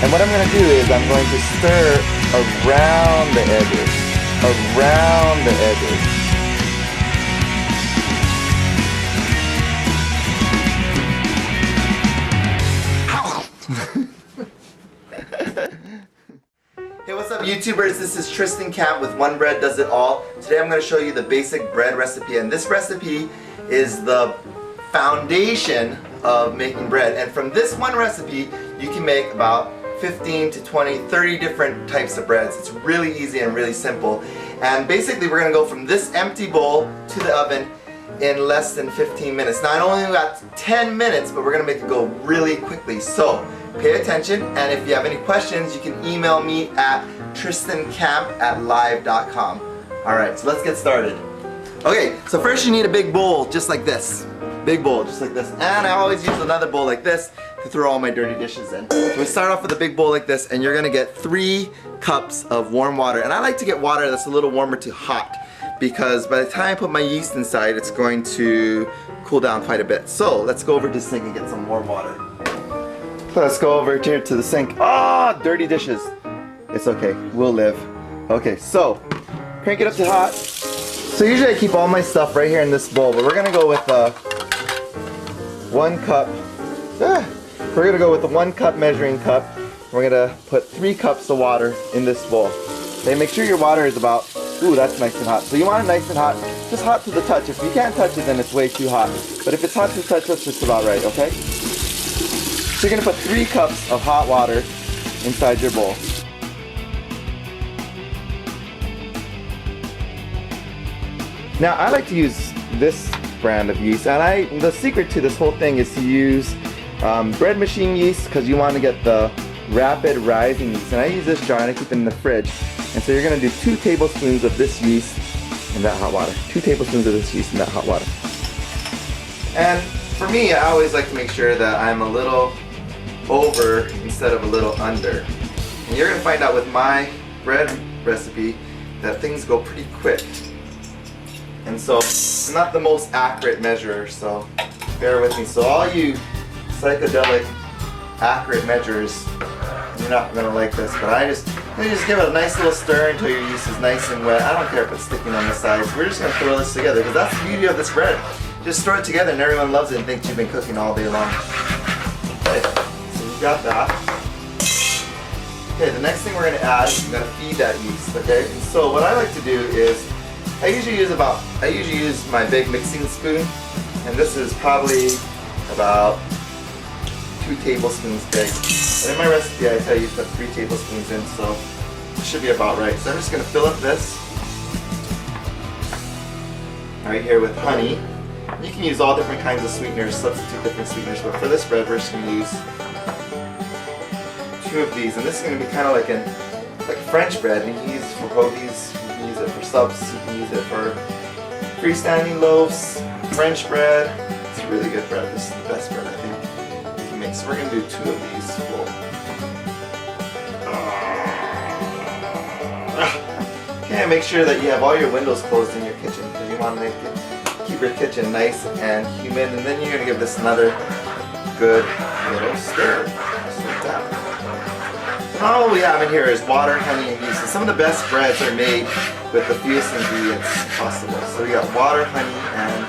And what I'm going to do is I'm going to stir around the edges. Around the edges. Hey, what's up YouTubers? This is Tristan Camp with One Bread Does It All. Today I'm going to show you the basic bread recipe, and this recipe is the foundation of making bread. And from this one recipe you can make about 15 to 20, 30 different types of breads. It's really easy and really simple. And basically we're going to go from this empty bowl to the oven in less than 15 minutes. Now I only got 10 minutes, but we're going to make it go really quickly. So pay attention, and if you have any questions you can email me at tristancamp@live.com. Alright, so let's get started. Okay, so first you need a big bowl just like this. Big bowl just like this. And I always use another bowl like this to throw all my dirty dishes in. So we start off with a big bowl like this, and you're gonna get 3 cups of warm water. And I like to get water that's a little warmer to hot, because by the time I put my yeast inside it's going to cool down quite a bit. So let's go over to the sink and get some warm water. So let's go over here to the sink. Ah, dirty dishes. It's okay, we'll live. Okay, so crank it up to hot. So usually I keep all my stuff right here in this bowl, but we're gonna go with 1 cup. We're gonna go with the 1 cup measuring cup. We're gonna put 3 cups of water in this bowl. Okay, make sure your water is about, ooh, that's nice and hot. So you want it nice and hot, just hot to the touch. If you can't touch it, then it's way too hot. But if it's hot to the touch, that's just about right, okay? So you're gonna put 3 cups of hot water inside your bowl. Now I like to use this brand of yeast, and the secret to this whole thing is to use bread machine yeast, because you want to get the rapid rising yeast. And I use this jar and I keep it in the fridge. And so you're going to do 2 tablespoons of this yeast in that hot water. 2 tablespoons of this yeast in that hot water. And for me, I always like to make sure that I'm a little over instead of a little under. And you're going to find out with my bread recipe that things go pretty quick. And so I'm not the most accurate measurer, so bear with me. So all you psychedelic accurate measures, you're not going to like this, but I just give it a nice little stir until your yeast is nice and wet. I don't care if it's sticking on the sides. We're just going to throw this together, because that's the beauty of this bread. Just throw it together and everyone loves it and thinks you've been cooking all day long. Okay, so we've got that. Okay, the next thing we're going to add is we're going to feed that yeast, okay? And so what I like to do is, I usually use my big mixing spoon, and this is probably about 2 tablespoons big. And in my recipe I tell you to put 3 tablespoons in, so it should be about right. So I'm just going to fill up this right here with honey. You can use all different kinds of sweeteners, substitute different sweeteners, but for this bread we're just going to use 2 of these. And this is going to be kind of like French bread, and you can use it for hoagies, you can use it for subs, you can use it for freestanding loaves, French bread. It's a really good bread. This is the best bread I think you can make. So we're going to do 2 of these full. Okay, make sure that you have all your windows closed in your kitchen, because you want to keep your kitchen nice and humid. And then you're going to give this another good little stir, just like that. All we have in here is water, honey, and yeast. And some of the best breads are made with the fewest ingredients possible. So we got water, honey, and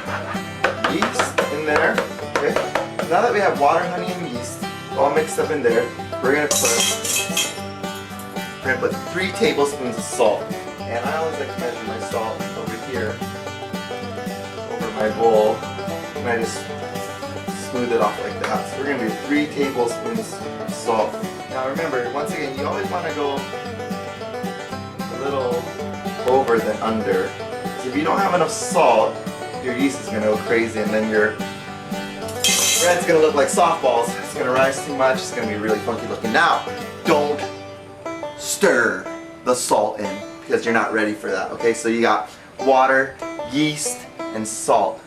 yeast in there. Okay. Now that we have water, honey, and yeast all mixed up in there, we're gonna put 3 tablespoons of salt. And I always like to measure my salt over here, over my bowl, and I just smooth it off like that. So we're gonna do 3 tablespoons of salt. Now remember, once again, you always want to go a little over than under. So if you don't have enough salt, your yeast is going to go crazy, and then your bread's going to look like softballs. It's going to rise too much. It's going to be really funky looking. Now, don't stir the salt in, because you're not ready for that. Okay, so you got water, yeast, and salt.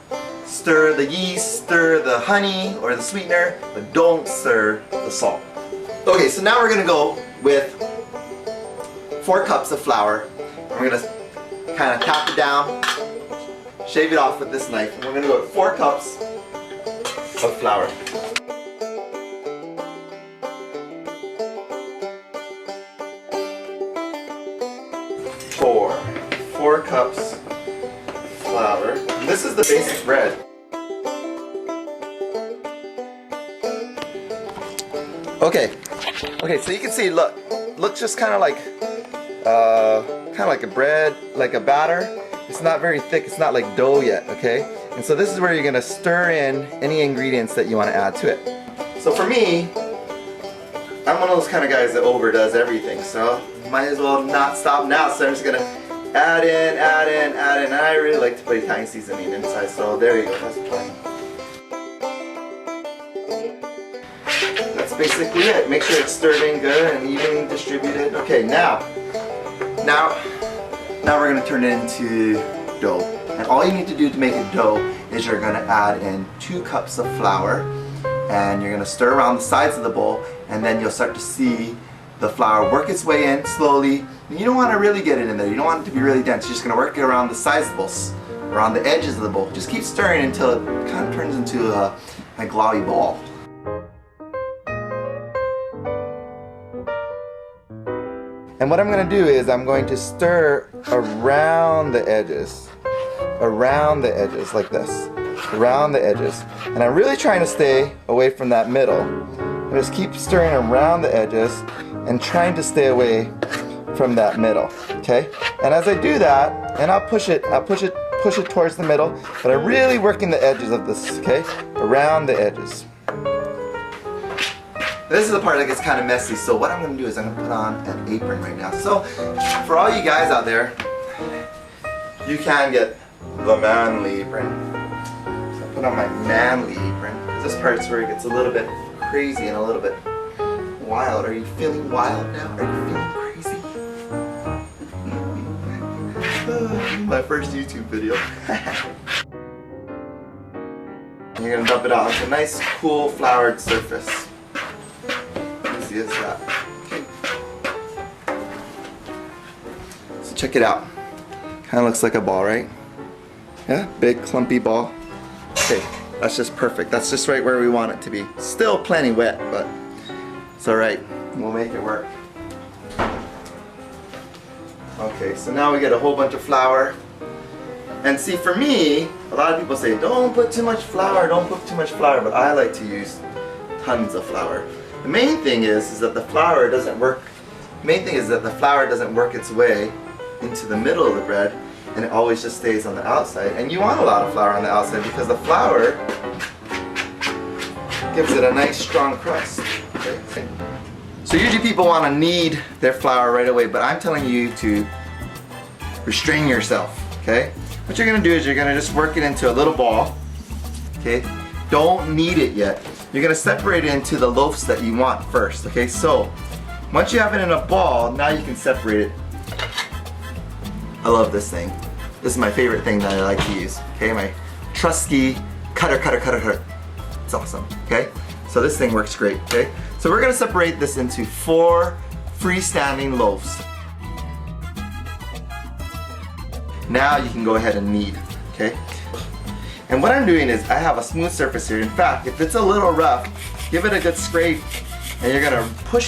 Stir the yeast, stir the honey or the sweetener, but don't stir the salt. Okay, so now we're going to go with 4 cups of flour. We're going to kind of tap it down, shave it off with this knife, and we're going to go with 4 cups of flour. 4 cups flour. And this is the basic bread. Okay, so you can see, looks just kind of like a bread, like a batter. It's not very thick, it's not like dough yet, okay? And so this is where you're gonna stir in any ingredients that you want to add to it. So for me, I'm one of those kind of guys that overdoes everything, so might as well not stop now. So I'm just gonna add in, and I really like to put Italian seasoning inside, so there you go, that's fine. That's basically it. Make sure it's stirred in good and evenly distributed. Okay, now we're gonna turn it into dough. And all you need to do to make it dough is you're gonna add in 2 cups of flour, and you're gonna stir around the sides of the bowl, and then you'll start to see the flour work its way in slowly. And you don't want to really get it in there. You don't want it to be really dense. You're just gonna work it around the sides of the bowl, around the edges of the bowl. Just keep stirring until it kind of turns into a glowy ball. And what I'm going to do is I'm going to stir around the edges like this, around the edges. And I'm really trying to stay away from that middle. I just keep stirring around the edges and trying to stay away from that middle, okay? And as I do that, and I'll push it towards the middle, but I'm really working the edges of this, okay? Around the edges. This is the part that gets kind of messy, so what I'm going to do is I'm going to put on an apron right now. So, for all you guys out there, you can get the manly apron. So I put on my manly apron. This part's where it gets a little bit crazy and a little bit wild. Are you feeling wild now? Are you feeling crazy? My first YouTube video. And you're going to dump it out onto a nice, cool, floured surface. Easy as that. Okay. So check it out. Kind of looks like a ball, right? Yeah, big clumpy ball. Okay, that's just perfect. That's just right where we want it to be. Still plenty wet, but it's alright. We'll make it work. Okay, so now we get a whole bunch of flour. And see, for me, a lot of people say, don't put too much flour, don't put too much flour, but I like to use tons of flour. The main thing is that the flour doesn't work. The main thing is that the flour doesn't work its way into the middle of the bread, and it always just stays on the outside. And you want a lot of flour on the outside because the flour gives it a nice strong crust. Okay? So usually people want to knead their flour right away, but I'm telling you to restrain yourself. Okay? What you're gonna do is you're gonna just work it into a little ball. Okay? Don't knead it yet. You're gonna separate it into the loaves that you want first. Okay? So once you have it in a ball, now you can separate it. I love this thing. This is my favorite thing that I like to use. Okay, my Trusky cutter. It's awesome. Okay, so this thing works great. Okay, so we're gonna separate this into 4 freestanding loaves. Now you can go ahead and knead. Okay, and what I'm doing is I have a smooth surface here. In fact, if it's a little rough, give it a good scrape, and you're gonna push